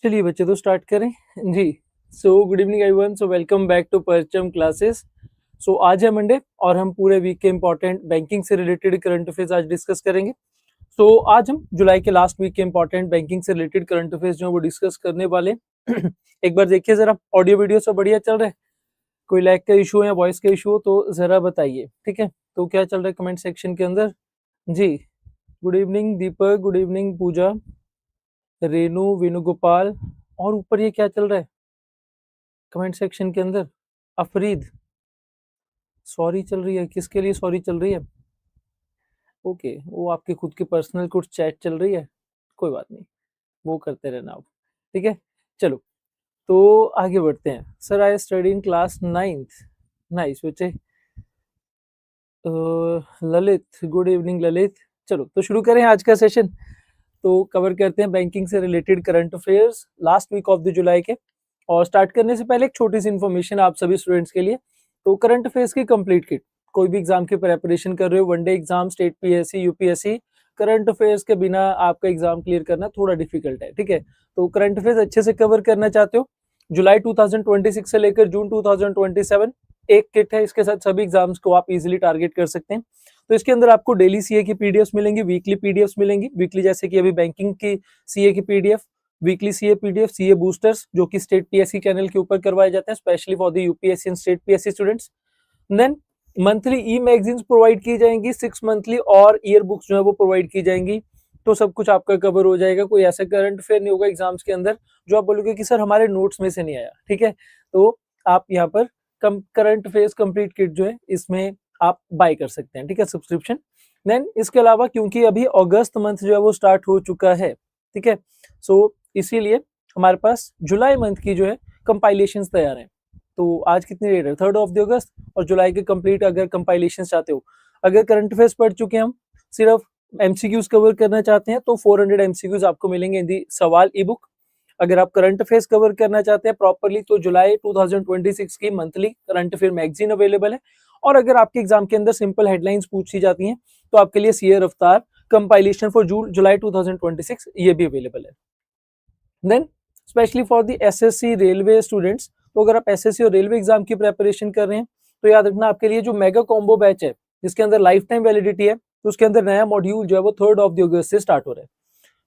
चलिए बच्चे तो स्टार्ट करें जी। So good evening everyone, so welcome back to Parcham classes. So आज है मंडे और हम पूरे वीक के इंपॉर्टेंट बैंकिंग से रिलेटेड करंट अफेयर्स आज डिस्कस करेंगे। सो आज हम जुलाई के लास्ट वीक के इंपॉर्टेंट बैंकिंग से रिलेटेड करंट अफेयर्स जो है वो डिस्कस करने वाले हैं। एक बार देखिए जरा, ऑडियो वीडियो सब बढ़िया चल रहा है? कोई लैग का इशू है या वॉइस का इशू हो तो जरा बताइए, ठीक है? तो क्या चल रहा है कमेंट सेक्शन के अंदर जी। गुड इवनिंग दीपक, गुड इवनिंग पूजा, रेनू, वेणुगोपाल, और ऊपर ये क्या चल रहा है कमेंट सेक्शन के अंदर? अफरीद, सॉरी चल रही है, किसके लिए सॉरी चल रही है? ओके, वो आपके खुद की पर्सनल कुछ चैट चल रही है, कोई बात नहीं, वो करते रहना आप, ठीक है? चलो तो आगे बढ़ते हैं। Sir I study in class 9th। Nice बच्चे। Lalit, good evening Lalit. चलो तो शुरू करें आज का सेशन। तो कवर करते हैं बैंकिंग से related current affairs last week of the July के। और स्टार्ट करने से पहले एक छोटी सी इन्फॉर्मेशन आप सभी स्टूडेंट्स के लिए। तो करंट अफेयर्स की कंप्लीट किट, कोई भी एग्जाम की प्रिपरेशन कर रहे हो, one day exam, state PSC, UPSC, current affairs के बिना आपका एग्जाम क्लियर करना थोड़ा डिफिकल्ट है, ठीक है? तो करंट अफेयर्स अच्छे से कवर करना चाहते हो, जुलाई 2026 से लेकर जून 2027 एक किट है, इसके साथ सभी एग्जाम्स को आप इजीली टारगेट कर सकते हैं। तो इसके अंदर आपको डेली सीए की पीडीएफ मिलेंगी, वीकली पीडीएफ मिलेंगी, वीकली जैसे कि अभी बैंकिंग की सीए की PDF, weekly CA PDF, CA boosters जो कि स्टेट पीएससी चैनल के ऊपर करवाए जाते हैं specially for the UPSC and state PSC students. Then monthly e magazines provide की जाएंगी, 6 मंथली, और ईयर बुक्स जो है वो प्रोवाइड की जाएंगी। तो सब कुछ आपका कवर हो जाएगा, कोई ऐसा करंट अफेयर नहीं होगा एग्जाम्स के अंदर जो आप बोलोगे कि सर हमारे नोट्स में से नहीं आया, ठीक है? तो आप यहाँ पर करंट अफेयर्स कंप्लीट किट जो है इसमें आप बाय कर सकते हैं, ठीक है, सब्सक्रिप्शन। देन इसके अलावा क्योंकि अभी अगस्त मंथ जो है वो स्टार्ट हो चुका है, ठीक है, सो इसीलिए हमारे पास जुलाई मंथ की जो है कंपाइलेशन तैयार है। तो आज कितनी डेट है? 3rd ऑफ अगस्त, और जुलाई के कंप्लीट अगर कंपाइलेशन चाहते हो, अगर करंट अफेयर्स पढ़ चुके हैं हम, सिर्फ एमसीक्यूज कवर करना चाहते हैं तो 400 एमसीक्यूज आपको मिलेंगे इन दी सवाल ई बुक। अगर आप करंट अफेयर्स कवर करना चाहते हैं प्रॉपर्ली तो जुलाई 2026 की monthly current affair magazine available है। और अगर आपके एग्जाम के अंदर सिंपल हेडलाइंस पूछी जाती हैं तो आपके लिए सीए रफ्तार कंपाइलेशन फॉर जुलाई 2026 ये भी अवेलेबल है। Then specially for the SSC railway students, तो अगर आप एसएससी और रेलवे एग्जाम की प्रिपरेशन कर रहे हैं तो याद रखना आपके लिए जो मेगा कॉम्बो बैच है जिसके अंदर लाइफ टाइम वैलिडिटी है, तो उसके अंदर नया मॉड्यूल जो है वो 3rd ऑफ अगस्त से स्टार्ट हो रहा है,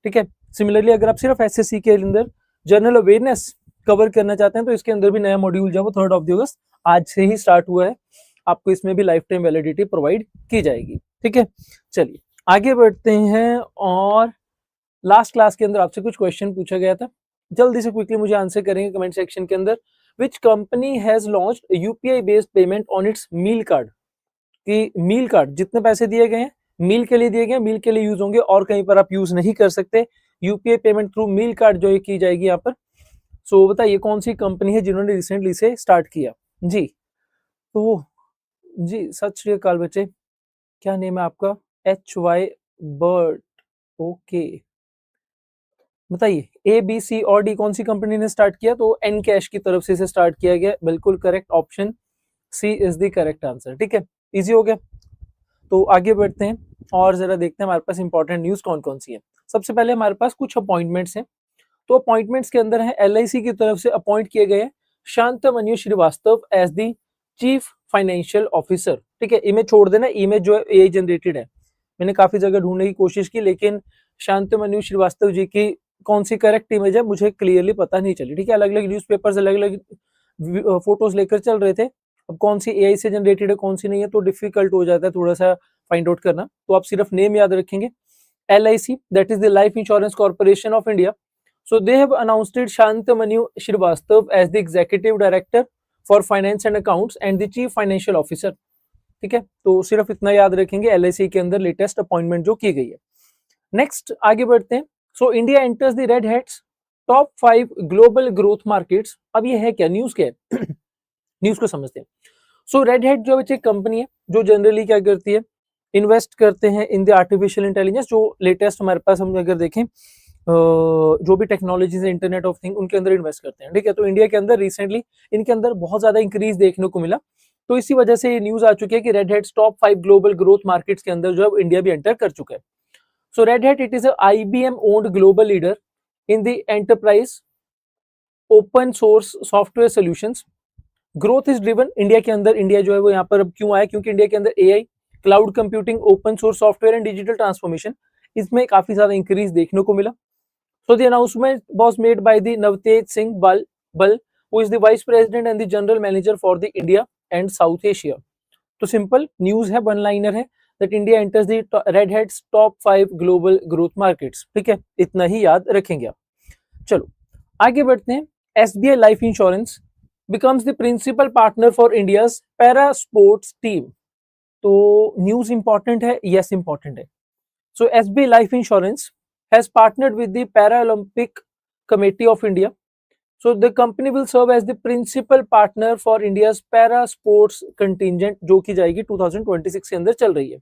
ठीक है? सिमिलरली अगर आप सिर्फ एसएससी के अंदर जनरल अवेयरनेस कवर करना चाहते हैं तो इसके अंदर भी नया मॉड्यूल जो है वो 3rd ऑफ अगस्त आज से ही स्टार्ट हुआ है, आपको इसमें भी लाइफ टाइम वैलिडिटी प्रोवाइड की जाएगी, ठीक है? चलिए आगे बढ़ते हैं। और लास्ट क्लास के अंदर आपसे कुछ क्वेश्चन पूछा गया था, जल्दी से क्विकली मुझे आंसर करेंगे कमेंट सेक्शन के अंदर। Which company has launched UPI based payment on its meal card? कि मील कार्ड जितने पैसे दिए गए हैं मील के लिए दिए गए, मील के लिए यूज होंगे और कहीं पर आप यूज नहीं कर सकते। UPI payment through meal card जो है की जाएगी यहाँ पर। सो बताइए कौन सी कंपनी है जिन्होंने रिसेंटली से स्टार्ट किया जी? तो जी सत श्री अकाल बच्चे, क्या नेम है आपका? HY बर्ट, ओके, बताइए ए बी सी और डी कौन सी कंपनी ने स्टार्ट किया? तो एन कैश की तरफ से इसे स्टार्ट किया गया, बिल्कुल correct, option C is the correct answer, ठीक है, इजी हो गया। तो आगे बढ़ते हैं और जरा देखते हैं हमारे पास इंपॉर्टेंट न्यूज कौन कौन सी है। सबसे पहले हमारे पास कुछ अपॉइंटमेंट्स हैं, तो अपॉइंटमेंट्स के अंदर है एलआईसी की तरफ से अपॉइंट किए गए हैं Shantmani Srivastava as the chief financial officer, ठीक है? इमेज छोड़ देना, इमेज जो है एआई जनरेटेड है, मैंने काफी जगह ढूंढने की कोशिश की लेकिन शांतमणि श्रीवास्तव जी की कौन सी करेक्ट इमेज है मुझे क्लियरली पता नहीं चली, ठीक है? अलग अलग न्यूज़पेपर्स अलग अलग फोटोज लेकर चल रहे थे, अब कौन सी एआई से जनरेटेड है कौन सी नहीं है तो डिफिकल्ट हो जाता है थोड़ा सा फाइंड आउट करना। तो आप सिर्फ नेम याद रखेंगे, LIC, that is the Life Insurance Corporation of India. So they have announced it Shantamanu Shrivastava as the Executive Director for Finance and Accounts and the Chief Financial Officer, ठीक है? तो सिर्फ इतना याद रखेंगे LIC के अंदर लेटेस्ट अपॉइंटमेंट जो की गई है। नेक्स्ट आगे बढ़ते हैं। So India enters the red hats top 5 global growth markets. अब ये है क्या, न्यूज क्या है? न्यूज को समझते हैं। सो रेड हैट जो एक कंपनी है जो जनरली क्या करती है, इन्वेस्ट करते हैं इन द आर्टिफिशियल इंटेलिजेंस, जो लेटेस्ट हमारे पास हम अगर देखें जो भी टेक्नोलॉजीज है, इंटरनेट ऑफ थिंग, उनके अंदर इन्वेस्ट करते हैं, ठीक है? तो इंडिया के अंदर रिसेंटली इनके अंदर बहुत ज्यादा इंक्रीज देखने को मिला, तो इसी वजह से ये न्यूज आ चुकी है कि red hat top 5 global growth markets के अंदर जो है इंडिया भी एंटर कर चुका है। So Red Hat it is IBM owned global leader in the enterprise open source software solutions. Growth is driven, India के अंदर, इंडिया जो है वो यहाँ पर अब क्यों आया, क्योंकि इंडिया के अंदर AI, cloud computing, open source software and digital transformation, इसमें काफी ज्यादा इंक्रीज देखने को मिला। So the announcement was made by the Navtej Singh Bal, who is the Vice President and the General Manager for the India and South Asia. तो simple news है, one liner है, that India enters the Red Hat's top 5 global growth markets। ठीक है, इतना ही याद रखेंगे आप। चलो आगे बढ़ते हैं। SBI Life Insurance becomes the principal partner for India's para sports team। तो न्यूज इंपॉर्टेंट है, यस इंपॉर्टेंट है। So SBI Life Insurance has partnered with the Paralympic Committee of India. So the company will serve as the principal partner for India's para sports contingent, जो की जाएगी 2026 के अंदर चल रही है।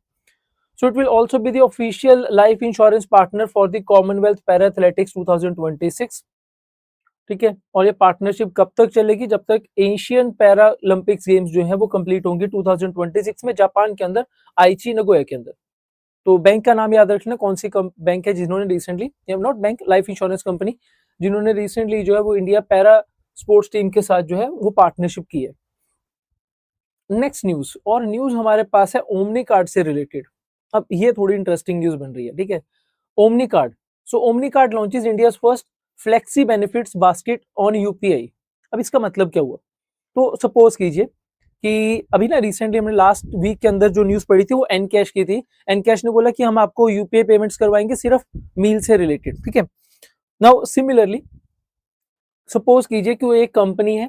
So it will also be the official life insurance partner for the Commonwealth Para Athletics 2026। ठीक है, और ये पार्टनरशिप कब तक चलेगी, जब तक एशियन पैरा ओलंपिक्स गेम्स जो है वो कंप्लीट होंगी 2026 में जापान के अंदर, आइची नगोया के अंदर। तो बैंक का नाम याद रखना, कौन सी बैंक है जिन्होंने recently, not bank, life insurance company, जिन्होंने रिसेंटली जो है वो इंडिया पैरा स्पोर्ट्स टीम के साथ जो है वो पार्टनरशिप की है। नेक्स्ट न्यूज, और न्यूज हमारे पास है ओमनी कार्ड से रिलेटेड। अब ये थोड़ी इंटरेस्टिंग न्यूज बन रही है। ठीक है, omni card. So omni card launches India's first flexi benefits basket on UPI. अब इसका मतलब क्या हुआ, तो सपोज कीजिए कि अभी ना रिसेंटली हमने लास्ट वीक के अंदर जो न्यूज पढ़ी थी वो एनकैश की थी। एनकैश ने बोला कि हम आपको यूपीआई पेमेंट्स करवाएंगे सिर्फ मील से रिलेटेड। ठीक है, नाउ सिमिलरली सपोज कीजिए कि वो एक कंपनी है,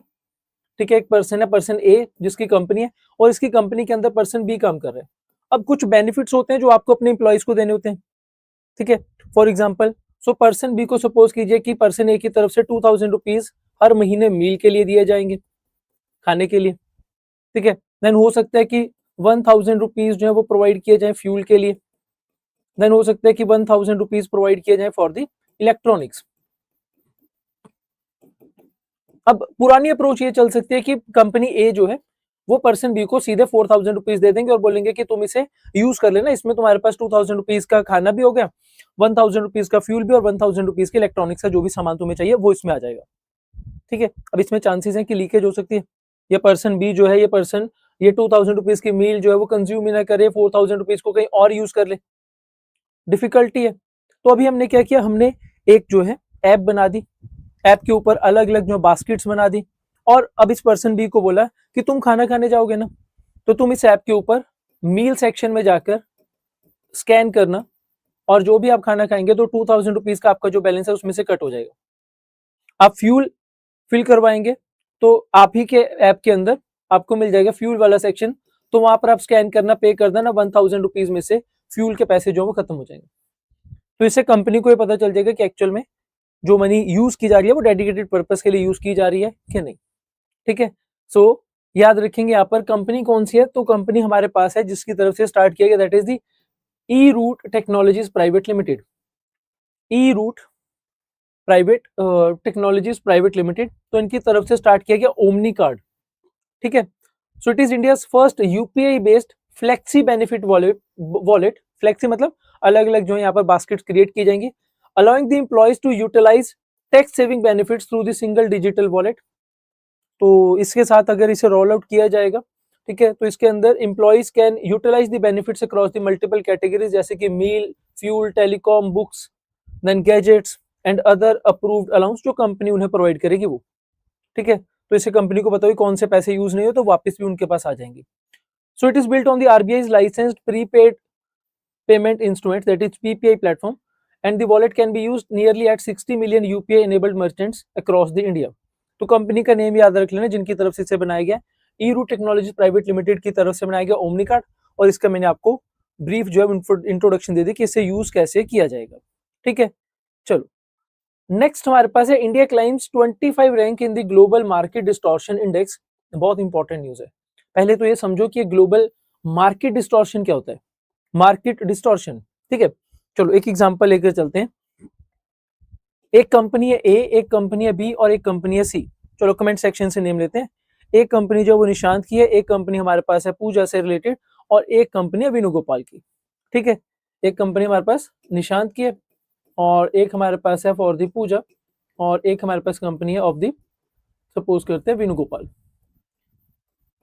ठीक है, एक पर्सन है, पर्सन ए जिसकी कंपनी है, और इसकी कंपनी के अंदर पर्सन बी काम कर रहा है। अब कुछ बेनिफिट्स होते हैं जो आपको अपने एम्प्लॉइज को देने होते हैं। ठीक है, for example, so person B को सपोज कीजिए कि पर्सन ए की तरफ से 2000 रुपीज हर महीने मील के लिए दिए जाएंगे, खाने के लिए। ठीक है, देन हो सकता है कि 1000 रुपीज जो है वो प्रोवाइड किए जाए फ्यूल के लिए। देन हो सकता है कि 1000 रुपीज प्रोवाइड किए जाए फॉर द इलेक्ट्रॉनिक्स। अब पुरानी अप्रोच ये चल सकती है कि कंपनी ए जो है वो पर्सन बी को सीधे 4000 रुपीज दे देंगे और बोलेंगे कि तुम इसे यूज कर लेना, इसमें तुम्हारे पास 2000 रुपीज का खाना भी हो गया, 1000 रुपीज का फ्यूल भी, और 1000 रुपीज के इलेक्ट्रॉनिक्स का जो भी सामान तुम्हें चाहिए वो इसमें आ जाएगा। ठीक है, अब इसमें चांसेस हैं कि लीकेज हो सकती है, ये पर्सन बी जो है, ये पर्सन ये 2000 रुपीज की मील जो है वो कंज्यूम ही ना करे, 4000 रुपीज को कहीं और यूज कर ले, डिफिकल्टी है। तो अभी हमने क्या किया, हमने एक जो है ऐप बना दी, ऐप के ऊपर अलग अलग जो बास्केट्स बना दी, और अब इस पर्सन बी को बोला कि तुम खाना खाने जाओगे ना, तो तुम इस ऐप के ऊपर मील सेक्शन में जाकर स्कैन करना, और जो भी आप खाना खाएंगे तो 2000 रुपीज का आपका जो बैलेंस है उसमें से कट हो जाएगा। आप फ्यूल फिल करवाएंगे तो आप ही के ऐप के अंदर आपको मिल जाएगा फ्यूल वाला सेक्शन, तो वहां पर आप स्कैन करना, पे कर देना, 1000 रुपीज में से फ्यूल के पैसे जो वो खत्म हो जाएंगे। तो इससे कंपनी को ये पता चल जाएगा कि एक्चुअल में जो मनी यूज की जा रही है वो डेडिकेटेड पर्पस के लिए यूज की जा रही है कि नहीं। ठीक है, सो याद रखेंगे यहाँ पर कंपनी कौन सी है, तो कंपनी हमारे पास है जिसकी तरफ से स्टार्ट किया गया, that is the e root technologies private limited. E route private technologies private limited, तो इनकी तरफ से स्टार्ट किया गया ओमनी कार्ड। ठीक है, so it is India's first UPI based flexi benefit wallet. Flexi मतलब अलग अलग जो है यहाँ पर बास्केट्स क्रिएट की जाएंगी, allowing the employees to utilise tax saving benefits through the single digital wallet. तो इसके साथ अगर इसे रोल आउट किया जाएगा, ठीक है, तो इसके अंदर employees can utilise the benefits across the multiple categories, जैसे कि meal, fuel, telecom, books, then gadgets and other approved allowance जो कंपनी उन्हें प्रोवाइड करेगी वो। ठीक है, तो इससे कंपनी को पता होगी कौन से पैसे यूज नहीं हो तो वापस भी उनके पास आ जाएंगे। सो it is built on the RBI's licensed prepaid payment instrument, that is PPI platform, and the wallet can be used nearly at 60 million UPI enabled merchants across the India। तो कंपनी का name याद रख लेना जिनकी तरफ से इसे बनाया गया, ई रूट टेक्नोलॉजीज प्राइवेट लिमिटेड की तरफ से बनाया गया ओमनी कार्ड, और इसका मैंने आपको ब्रीफ जो है इंट्रोडक्शन दे दी कि इसे यूज कैसे किया जाएगा। ठीक है, चलो नेक्स्ट हमारे पास है India climbs 25 rank in the global market distortion index. बहुत इंपॉर्टेंट न्यूज है। पहले तो ये समझो कि ग्लोबल मार्केट डिस्टॉर्शन क्या होता है, मार्केट डिस्टॉर्शन। ठीक है, चलो एक एग्जांपल लेकर चलते हैं। एक कंपनी है ए, एक कंपनी है बी और एक कंपनी है सी। चलो कमेंट सेक्शन से नेम लेते हैं। एक कंपनी जो वो निशांत की है, एक कंपनी हमारे पास है पूजा से रिलेटेड, और एक कंपनी है वेणुगोपाल की। ठीक है, एक कंपनी हमारे पास निशांत की है, और एक हमारे पास है फॉर दी पूजा, और एक हमारे पास कंपनी है ऑफ दी सपोज करते हैं वेणुगोपाल।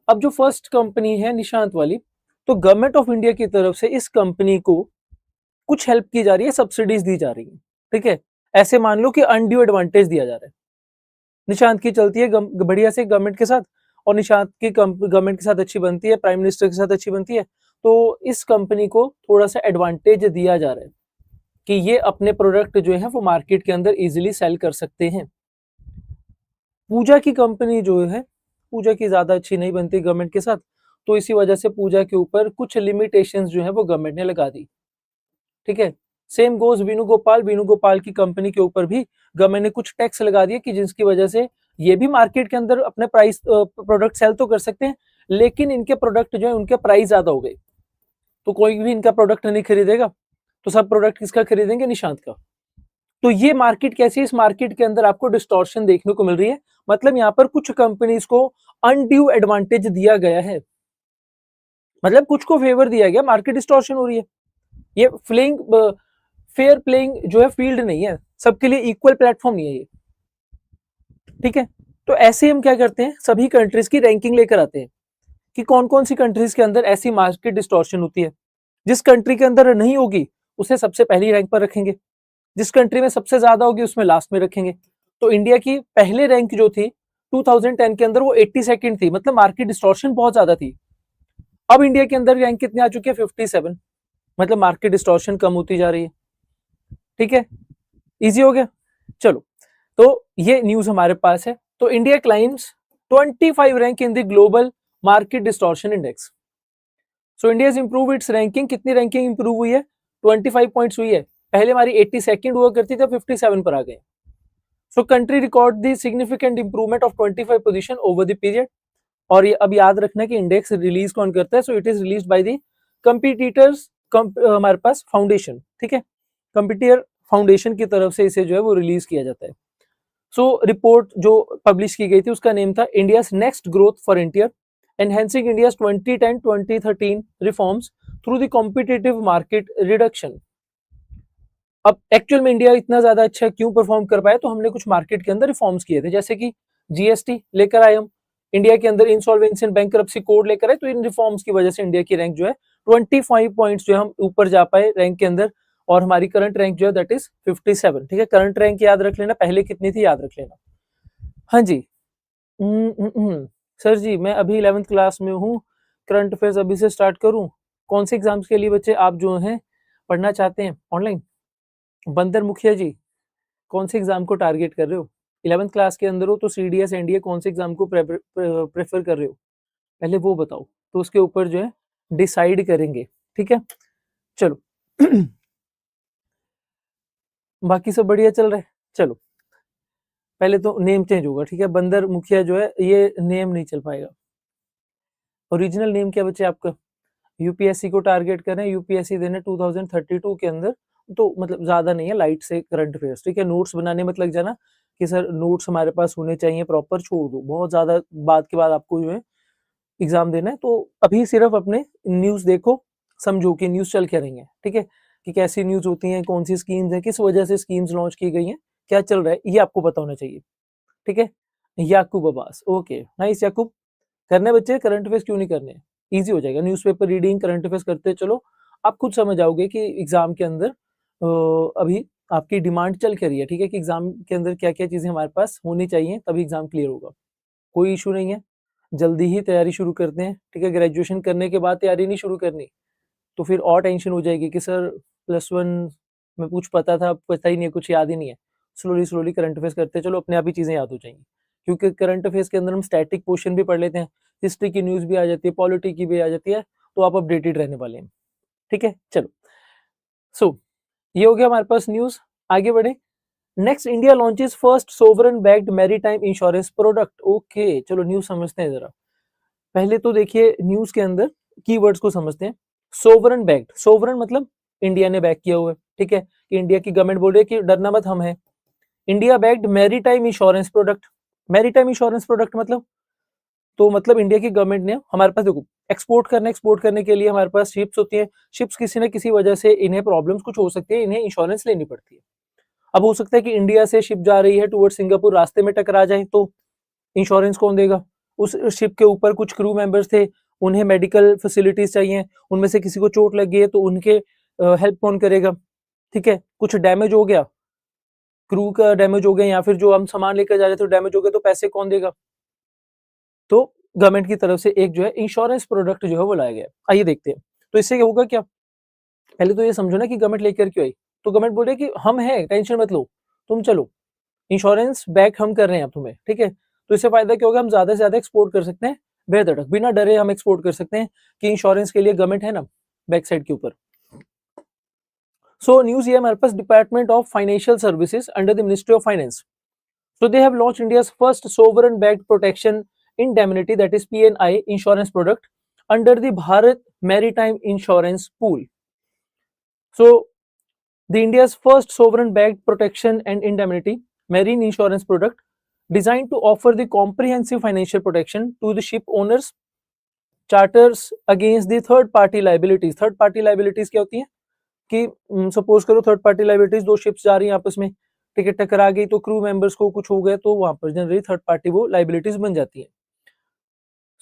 अब जो फर्स्ट कंपनी है निशांत वाली, तो गवर्नमेंट ऑफ इंडिया की तरफ से इस कंपनी को कुछ हेल्प की जा रही है, सब्सिडीज दी जा रही है, ठीक है। ऐसे मान लो कि अनड्यू एडवांटेज दिया जा रहा है। निशांत की चलती है बढ़िया से गवर्नमेंट के साथ, और निशांत की गवर्नमेंट के साथ अच्छी बनती है, प्राइम मिनिस्टर के साथ अच्छी बनती है, तो इस कंपनी को थोड़ा सा एडवांटेज दिया जा रहा है कि ये अपने प्रोडक्ट जो है वो मार्केट के अंदर इजीली सेल कर सकते हैं। पूजा की कंपनी जो है, पूजा की ज्यादा अच्छी नहीं बनती गवर्नमेंट के साथ, तो इसी वजह से पूजा के ऊपर कुछ लिमिटेशंस जो है वो गवर्नमेंट ने लगा दी, ठीक है। सेम गोज वेणुगोपाल, वेणुगोपाल की कंपनी के ऊपर भी गवर्नमेंट ने कुछ टैक्स लगा दिया कि जिसकी वजह से ये भी मार्केट के अंदर अपने प्राइस प्रोडक्ट सेल तो कर सकते हैं, लेकिन इनके प्रोडक्ट जो है उनके प्राइस ज्यादा हो गए, तो कोई भी इनका प्रोडक्ट नहीं खरीदेगा, तो सब प्रोडक्ट किसका खरीदेंगे, निशांत का। तो ये मार्केट कैसी है, इस मार्केट के अंदर आपको डिस्टॉर्शन देखने को मिल रही है, मतलब यहाँ पर कुछ कंपनीज को अनड्यू एडवांटेज दिया गया है, मतलब कुछ को फेवर दिया गया, मार्केट डिस्टॉर्शन हो रही है। ये प्लेइंग फेयर प्लेइंग जो है फील्ड नहीं है, सबके लिए इक्वल प्लेटफॉर्म नहीं है ये, ठीक है। तो ऐसे हम क्या करते हैं, सभी कंट्रीज की रैंकिंग लेकर आते हैं कि कौन कौन सी कंट्रीज के अंदर ऐसी मार्केट डिस्टॉर्शन होती है। जिस कंट्री के अंदर नहीं होगी उसे सबसे पहली रैंक पर रखेंगे, जिस कंट्री में सबसे ज्यादा होगी उसमें लास्ट में रखेंगे। तो इंडिया की पहले रैंक जो थी 2010 के अंदर वो 82 थी, मतलब मार्केट डिस्टॉर्शन बहुत ज्यादा थी। अब इंडिया के अंदर रैंक कितनी आ चुकी है, 57, मतलब मार्केट डिस्टॉर्शन कम होती जा रही है, ठीक है। इजी हो गया। चलो, तो ये न्यूज हमारे पास है। तो India climbs 25 rank in the global market distortion index. So India is improve it's ranking, कितनी रैंकिंग इंप्रूव हुई है, 25 पॉइंट्स हुई है। पहले हमारी 82 हुआ करती थी, 57 पर आ गए। सो country record the significant improvement of 25 position over the period. और ये अब याद रखना कि इंडेक्स रिलीज कौन करता है, so it is release by the competitors, हमारे पास फाउंडेशन, ठीक है, कंपटीटर फाउंडेशन की तरफ से इसे जो है वो रिलीज किया जाता है। सो रिपोर्ट जो पब्लिश की गई थी उसका नेम था India's next growth frontier, enhancing India's 2010-2013 reforms through the competitive market reduction. अब एक्चुअल में इंडिया इतना ज्यादा अच्छा क्यों परफॉर्म कर पाया, तो हमने कुछ मार्केट के अंदर रिफॉर्म्स किए थे, जैसे कि जीएसटी लेकर आए हम, इंडिया के अंदर इंसॉल्वेंसी एंड बैंकरप्सी कोड लेकर आए, तो इन रिफॉर्म्स की वजह से इंडिया की रैंक जो है 25 पॉइंट्स जो है हम ऊपर जा पाए रैंक के अंदर, और हमारी करंट रैंक जो है दैट इज 57, ठीक है। करंट रैंक याद रख लेना, पहले कितनी थी याद रख लेना। हाँ जी। सर जी मैं अभी 11th क्लास में हूँ, करंट अफेयर्स अभी से स्टार्ट करूँ, कौन से एग्जाम्स के लिए बच्चे आप जो हैं पढ़ना चाहते हैं ऑनलाइन? बंदर मुखिया जी, कौन से एग्जाम को टारगेट कर रहे हो? 11th क्लास के अंदर हो तो सीडीएस एनडीए कौन से एग्जाम को प्रेफर कर रहे हो, पहले वो बताओ, तो उसके ऊपर जो है डिसाइड करेंगे, ठीक है। चलो बाकी सब बढ़िया चल रहा है। चलो पहले तो नेम चेंज होगा, ठीक है, बंदर मुखिया जो है ये नेम नहीं चल पाएगा। ओरिजिनल नेम क्या बच्चे आपका? यूपीएससी को टारगेट कर रहे हैं, यूपीएससी देने 2032 के अंदर, तो मतलब ज्यादा नहीं है, लाइट से करंट अफेयर्स, ठीक है। नोट्स बनाने मत लग जाना कि सर नोट्स हमारे पास होने चाहिए प्रॉपर, छोड़ दो, बहुत ज्यादा बाद के बाद आपको जो है एग्जाम देना है, तो अभी सिर्फ अपने न्यूज देखो, समझो कि न्यूज चल क्या रही है, ठीक है, कि कैसी न्यूज होती है, कौन सी स्कीम्स है, किस वजह से स्कीम्स लॉन्च की गई हैं, क्या चल रहा है, ये आपको पता होना चाहिए, ठीक है। याकूब अब्बास, ओके नाइस याकूब। करने बच्चे करंट अफेयर्स क्यों नहीं करने, इजी हो जाएगा, न्यूज़पेपर रीडिंग करंट अफेयर्स करते चलो, आप खुद समझ आओगे कि एग्जाम के अंदर अभी आपकी डिमांड चल क्या रही है, ठीक है, कि एग्जाम के अंदर क्या क्या चीजें हमारे पास होनी चाहिए तभी एग्जाम क्लियर होगा। कोई इशू नहीं है, जल्दी ही तैयारी शुरू करते हैं, ठीक है। ग्रेजुएशन करने के बाद तैयारी नहीं शुरू करनी तो फिर और टेंशन हो जाएगी कि सर +1 में कुछ पता था, पता ही नहीं है, कुछ याद ही नहीं है। स्लोली स्लोली करंट अफेयर्स करते चलो, अपने आप ही चीजें याद हो जाएंगी, क्योंकि करंट अफेयर्स के अंदर हम स्टैटिक पोर्शन भी पढ़ लेते हैं, हिस्ट्री की न्यूज भी आ जाती है, पॉलिटी की भी आ जाती है, तो आप अपडेटेड रहने वाले हैं, ठीक है। चलो सो ये हो गया हमारे पास न्यूज, आगे बढ़े। Next, India launches first sovereign backed maritime insurance product. Okay चलो न्यूज समझते हैं जरा। पहले तो देखिए न्यूज के अंदर कीवर्ड्स को समझते हैं। सोवरन बैक्ड, सोवरन मतलब इंडिया ने बैक किया हुआ है, ठीक है, कि इंडिया की गवर्नमेंट बोल रही है कि डरना मत, हम हैं। India backed maritime insurance product, maritime insurance product मतलब, तो मतलब इंडिया की गवर्नमेंट ने हमारे पास, देखो एक्सपोर्ट करने के लिए हमारे पास शिप्स होती है, शिप्स किसी न किसी वजह से इन्हें प्रॉब्लम्स कुछ हो सकती है, इन्हें इंश्योरेंस लेनी पड़ती है। अब हो सकता है कि इंडिया से शिप जा रही है टुवर्ड सिंगापुर, रास्ते में टकरा जाए, तो इंश्योरेंस कौन देगा? उस शिप के ऊपर कुछ क्रू मेंबर्स थे, उन्हें मेडिकल फैसिलिटीज चाहिए, उनमें से किसी को चोट लग गई है तो उनके हेल्प कौन करेगा? ठीक है, कुछ डैमेज हो गया, क्रू का डैमेज हो गया या फिर जो हम सामान लेकर जा रहे थे डैमेज हो गया तो पैसे कौन देगा? तो गवर्नमेंट की तरफ से एक जो है इंश्योरेंस प्रोडक्ट जो है वो लाया गया। आइए देखते हैं, तो इससे क्या होगा क्या? पहले तो ये समझो ना कि गवर्नमेंट लेकर क्यों आई। तो गवर्नमेंट बोल रही है कि हम हैं, टेंशन मत लो, तुम चलो, इंश्योरेंस बैक हम कर रहे हैं अब तुम्हें, ठीक है। तो इससे फायदा क्या होगा, हम ज्यादा से ज्यादा एक्सपोर्ट कर सकते हैं, बेधड़क बिना डरे हम एक्सपोर्ट कर सकते हैं कि इंश्योरेंस के लिए गवर्नमेंट है ना बैक साइड के ऊपर। सो न्यूज ये हमारे पास, department of financial services under the ministry of finance, so they have launched India's first sovereign backed protection indemnity, that is PNI insurance product under the Bharat Maritime Insurance Pool. So the India's first sovereign backed protection and indemnity marine insurance product designed to offer the comprehensive financial protection to the ship owners, charters against the third party liabilities. Third party liabilities क्या होती हैं कि suppose करो third party liabilities, दो ships जा रही हैं आपस में, टिकट टकरा गई तो क्रू मेंबर्स को कुछ हो गया तो वहां पर जनरली थर्ड पार्टी वो लाइबिलिटीज बन जाती है।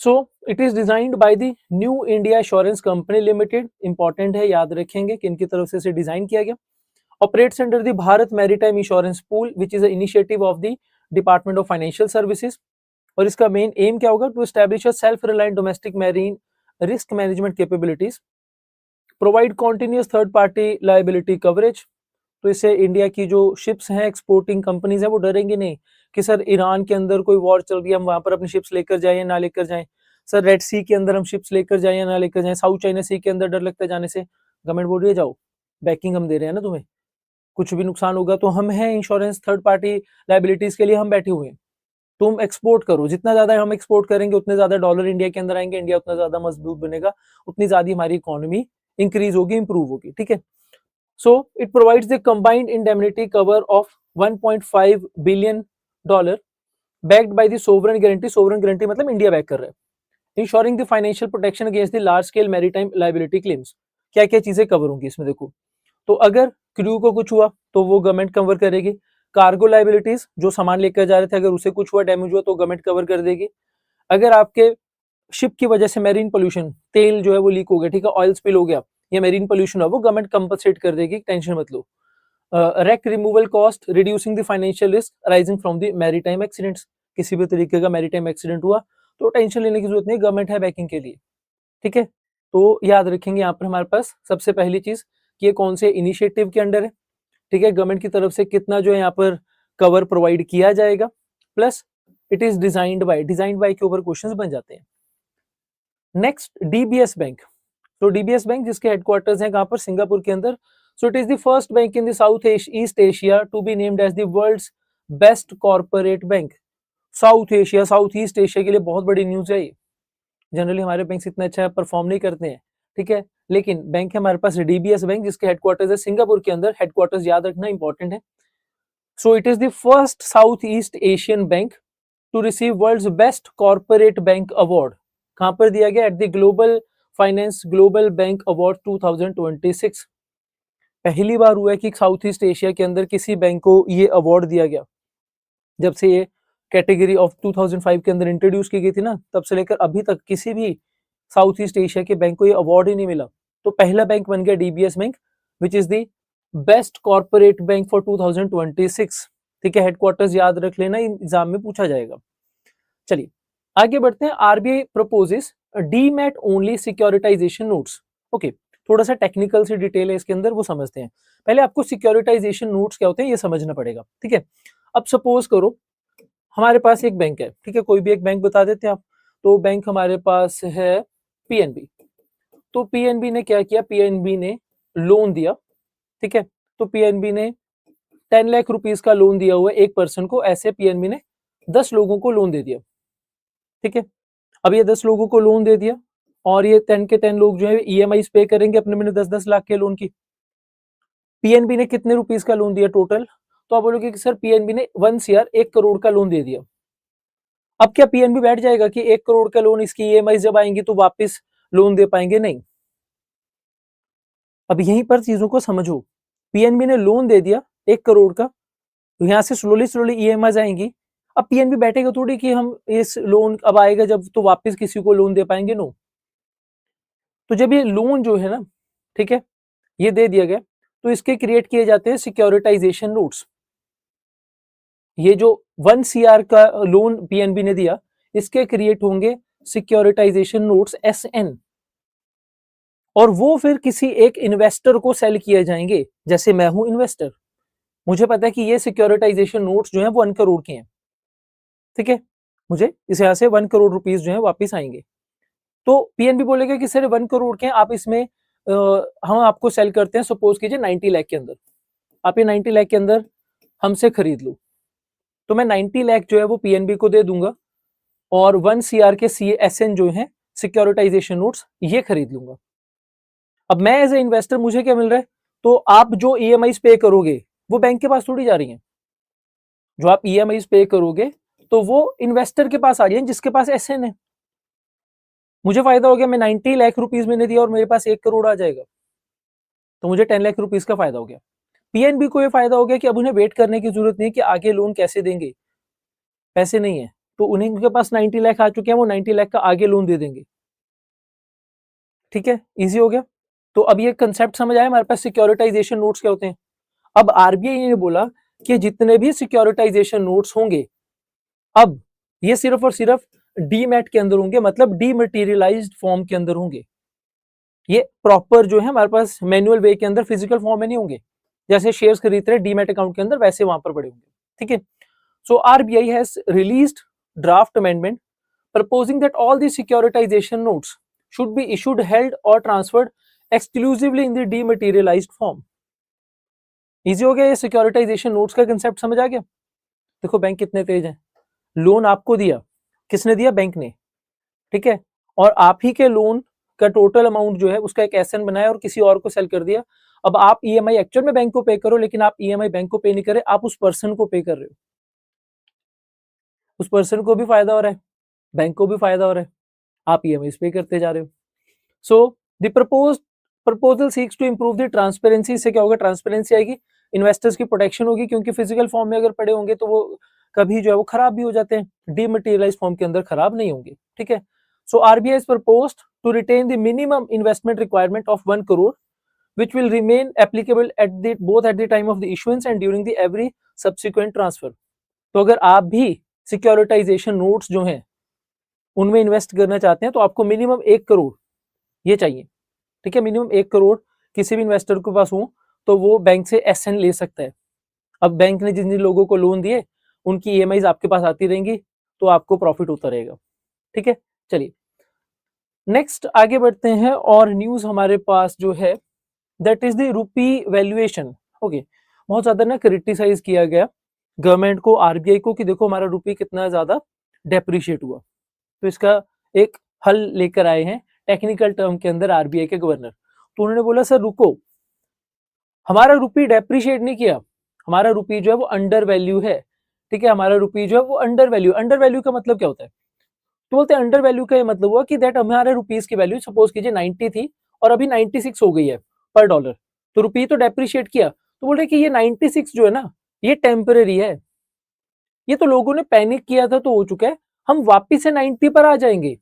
So it is designed by the new India assurance company limited. Important है, याद रखेंगे कि इनकी तरफ से इसे डिजाइन किया गया। Operates under the Bharat maritime insurance pool which is a initiative of the department of financial services. और इसका मेन एम क्या होगा? To establish a self reliant domestic marine risk management capabilities, provide continuous third party liability coverage. तो इससे India की जो ships हैं, exporting companies हैं, वो डरेंगे नहीं कि सर ईरान के अंदर कोई वॉर चल रही है, हम वहां पर अपनी शिप्स लेकर जाए या ना लेकर जाएं, सर रेड सी के अंदर हम शिप्स लेकर जाए या ना लेकर जाएं, साउथ चाइना सी के अंदर डर लगता है जाने से। गवर्नमेंट बोल रही है जाओ, बैकिंग हम दे रहे हैं ना तुम्हें, कुछ भी नुकसान होगा तो हम हैं, इंश्योरेंस थर्ड पार्टी लाइबिलिटीज के लिए हम बैठे हुए हैं, तुम एक्सपोर्ट करो, जितना ज्यादा हम एक्सपोर्ट करेंगे उतने ज्यादा डॉलर इंडिया के अंदर आएंगे, इंडिया उतना ज्यादा मजबूत बनेगा, उतनी ज्यादा हमारी इकोनॉमी इंक्रीज होगी, इंप्रूव होगी, ठीक है। So it provides the combined indemnity cover of 1.5 billion dollar backed by the sovereign guarantee. Sovereign guarantee मतलब इंडिया बैक कर रहा है। Ensuring the financial protection against the large scale maritime liability claims. क्या क्या चीजें कवर होंगी इसमें देखो, तो अगर क्रू को कुछ हुआ तो वो गवर्नमेंट कवर करेगी। कार्गो लाइबिलिटीज, जो सामान लेकर जा रहे थे, अगर उसे कुछ हुआ, डैमेज हुआ तो गवर्नमेंट कवर कर देगी। अगर आपके शिप की वजह से मेरीन पोल्यूशन, तेल जो है वो लीक हो गया, ठीक है, ऑयल स्पिल हो गया या मेरीन पोल्यूशन हो, वो गवर्नमेंट कंपनसेट कर देगी, टेंशन मत लो। Wreck removal cost, reducing the financial risk arising from the maritime accidents. किसी भी तरीके का मैरीटाइम एक्सीडेंट हुआ तो टेंशन लेने की जरूरत नहीं, गवर्नमेंट है बैकिंग के लिए, ठीक है। तो याद रखेंगे यहाँ पर हमारे पास सबसे पहली चीज कि ये कौन से इनिशिएटिव के अंडर है, ठीक है, गवर्नमेंट की तरफ से कितना जो है यहाँ पर कवर प्रोवाइड किया जाएगा, plus it is designed by के ऊपर क्वेश्चंस बन जाते हैं। Next, DBS bank. तो डीबीएस बैंक जिसके हेडक्वार्टर्स हैं कहां पर? सिंगापुर के अंदर। So it is the first bank in the south east Asia to be named as the world's best corporate bank. South Asia, south east Asia के लिए बहुत बड़ी न्यूज है ये। जनरली हमारे बैंक इतना अच्छा परफॉर्म नहीं करते हैं, ठीक है, लेकिन बैंक है हमारे पास डीबीएस बैंक जिसके हेडक्वार्टर्स है सिंगापुर के अंदर। हेडक्वार्टर्स याद रखना इंपॉर्टेंट है। So it is the first south east Asian bank to receive world's best corporate bank award. कहां पर दिया गया? At the global finance global bank award 2026। पहली बार हुआ है कि साउथ ईस्ट एशिया के अंदर किसी बैंक को ये अवार्ड दिया गया। जब से ये कैटेगरी ऑफ 2005 के अंदर इंट्रोड्यूस की गई थी ना, तब से लेकर अभी तक किसी भी साउथ ईस्ट एशिया के बैंक को ये अवार्ड ही नहीं मिला। तो पहला बैंक बन गया DBS bank which is the best corporate bank for 2026, ठीक है। हेडक्वार्टर्स याद रख लेना, एग्जाम में पूछा जाएगा। चलिए आगे बढ़ते हैं। RBI proposes demat only securitisation notes. Okay, थोड़ा सा टेक्निकल सी डिटेल है इसके अंदर, वो समझते हैं। पहले आपको सिक्योरिटाइजेशन नोट्स क्या होते हैं ये समझना पड़ेगा, ठीक है। अब सपोज करो हमारे पास एक बैंक है, ठीक है, कोई भी एक बैंक बता देते हैं आप। तो बैंक हमारे पास है पीएनबी। तो पीएनबी ने क्या किया? पीएनबी ने लोन दिया, ठीक है। तो पीएनबी ने 10 लाख रुपीस का लोन दिया हुआ है एक पर्सन को। ऐसे पीएनबी ने 10 लोगों को लोन दे दिया, ठीक है। अब ये 10 लोगों को लोन दे दिया और ये 10 के 10 लोग जो है ईएमआई पे करेंगे अपने मैंने 10-10 लाख के लोन की। पीएनबी ने कितने रुपीस का लोन दिया टोटल? तो आप बोलोगे कि सर पीएनबी ने 1 CR 1 करोड़ का लोन दे दिया। अब क्या पीएनबी बैठ जाएगा कि 1 करोड़ का लोन इसकी ईएमआई जब आएंगी तो वापस लोन दे पाएंगे? नहीं। अब यहीं पर चीजों को समझो। पीएनबी ने लोन दे दिया 1 करोड़ का, तो यहां से स्लोली ईएमआई आएंगी। अब पीएनबी बैठेगा थोड़ी कि हम इस लोन अब आएगा जब तो वापस किसी को लोन दे पाएंगे, नो। तो जब ये लोन जो है ना, ठीक है, ये दे दिया गया तो इसके क्रिएट किए जाते हैं सिक्योरिटाइजेशन नोट्स। ये जो 1 CR का लोन पीएनबी ने दिया, इसके क्रिएट होंगे सिक्योरिटाइजेशन नोट्स SN, और वो फिर किसी एक इन्वेस्टर को सेल किए जाएंगे। जैसे मैं हूं इन्वेस्टर, मुझे पता है कि ये सिक्योरिटाइजेशन नोट्स जो है वो 1 करोड़ के हैं, ठीक है, मुझे इस यहाँ से 1 करोड़ रुपीस जो है वापिस आएंगे। तो पीएनबी बोलेगा कि सर 1 करोड़ के हैं, आप इसमें हम आपको सेल करते हैं सपोज कीजिए 90 लाख के अंदर, आप ये 90 लाख के अंदर हमसे खरीद लो। तो मैं 90 लाख जो है वो पीएनबी को दे दूंगा और 1 CR के SN जो है सिक्योरिटाइजेशन नोट्स ये खरीद लूंगा। अब मैं एज ए इन्वेस्टर मुझे क्या मिल रहा है, तो आप जो EMIs पे करोगे वो बैंक के पास थोड़ी जा रही हैं, जो आप EMIs पे करोगे तो वो इन्वेस्टर के पास आ रही है जिसके पास SN है। मुझे फायदा हो गया, मैं 90 लाख रुपीस मैंने दिया और मेरे पास 1 करोड़ आ जाएगा, तो मुझे 10 लाख रुपीस का फायदा हो गया। पीएनबी को ये फायदा हो गया कि अब उन्हें वेट करने की जरूरत नहीं कि आगे लोन कैसे देंगे, पैसे नहीं है, तो उन्हें उनके पास 90 लाख आ चुके हैं, वो 90 लाख का आगे लोन दे देंगे। ठीक है, इजी हो गया। तो अब ये कंसेप्ट समझ आया हमारे पास सिक्योरिटाइजेशन नोट्स क्या होते हैं। अब आरबीआई ने बोला कि जितने भी सिक्योरिटाइजेशन नोट्स होंगे अब ये सिर्फ और सिर्फ डीमैट के अंदर होंगे, मतलब डीमटेरियलाइज्ड फॉर्म के अंदर होंगे। ये प्रॉपर जो है हमारे पास मैनुअल वे के अंदर फिजिकल फॉर्म में नहीं होंगे, जैसे शेयर्स खरीदते हैं डीमैट अकाउंट के अंदर वैसे वहां पर पड़े होंगे। ठीक है, so RBI has released draft amendment proposing that all the securitization notes should be issued, held or transferred exclusively in the dematerialized form. Easy हो गया, ये सिक्योरिटाइजेशन नोट्स का कंसेप्ट समझ आ गया। देखो बैंक कितने तेज हैं, लोन आपको दिया, किसने दिया, बैंक ने, ठीक है, और आप ही के लोन का टोटल अमाउंट जो है उसका एक एसएन बनाया और किसी और को सेल कर दिया। अब आप ईएमआई एक्चुअल में बैंक को पे करो, लेकिन आप ईएमआई बैंक को पे नहीं करे, आप उस पर्सन को पे कर रहे हो, उस पर्सन को भी फायदा हो रहा है, बैंक को भी फायदा हो रहा है, आप ईएमआई पे करते जा रहे हो। So the proposal seeks to improve the transparency. इससे क्या होगा, ट्रांसपेरेंसी आएगी, इन्वेस्टर्स की प्रोटेक्शन होगी, क्योंकि फिजिकल फॉर्म में अगर पड़े होंगे तो वो कभी जो है वो खराब भी हो जाते हैं, डीमटेरियलाइज्ड फॉर्म के अंदर खराब नहीं होंगे। ठीक है, so RBI is proposed to retain the minimum investment requirement of 1 crore which will remain applicable at the both at the time of the issuance and during the every subsequent transfer। तो अगर आप भी सिक्योरिटाइजेशन नोट्स जो हैं उनमें invest करना चाहते हैं तो आपको मिनिमम 1 करोड़ ये चाहिए। ठीक है, मिनिमम 1 करोड़ किसी भी इन्वेस्टर के पास हो तो वो बैंक से एसएन ले सकता है। अब बैंक ने जिन जिन लोगों को लोन दिए उनकी ईएमआईज आपके पास आती रहेंगी तो आपको प्रॉफिट होता रहेगा। ठीक है, चलिए नेक्स्ट आगे बढ़ते हैं, और न्यूज हमारे पास जो है that is the rupee valuation. Okay, बहुत ज्यादा ना क्रिटिसाइज किया गया गवर्नमेंट को, आरबीआई को, कि देखो हमारा रूपी कितना ज्यादा डेप्रिशिएट हुआ, तो इसका एक हल लेकर आए हैं टेक्निकल टर्म के अंदर आरबीआई के गवर्नर। तो उन्होंने बोला सर रुको, हमारा रूपी डेप्रिशिएट नहीं किया, हमारा रूपी जो है वो अंडर वैल्यू है। ठीक है, हमारा रूपी जो है वो अंडर वैल्यू, अंडर वैल्यू का मतलब क्या होता है, तो बोलते हैं अंडर वैल्यू का ये मतलब हुआ कि दैट हमारे रुपीस की वैल्यू सपोज कीजिए 90 थी और अभी 96 हो गई है पर डॉलर, तो रुपी तो डेप्रिशिएट किया। तो बोल रहे कि ये 96 जो है ना ये टेम्पररी है, ये तो लोगों ने पैनिक किया था तो हो चुका है, हम वापिस से 90 पर आ जाएंगे।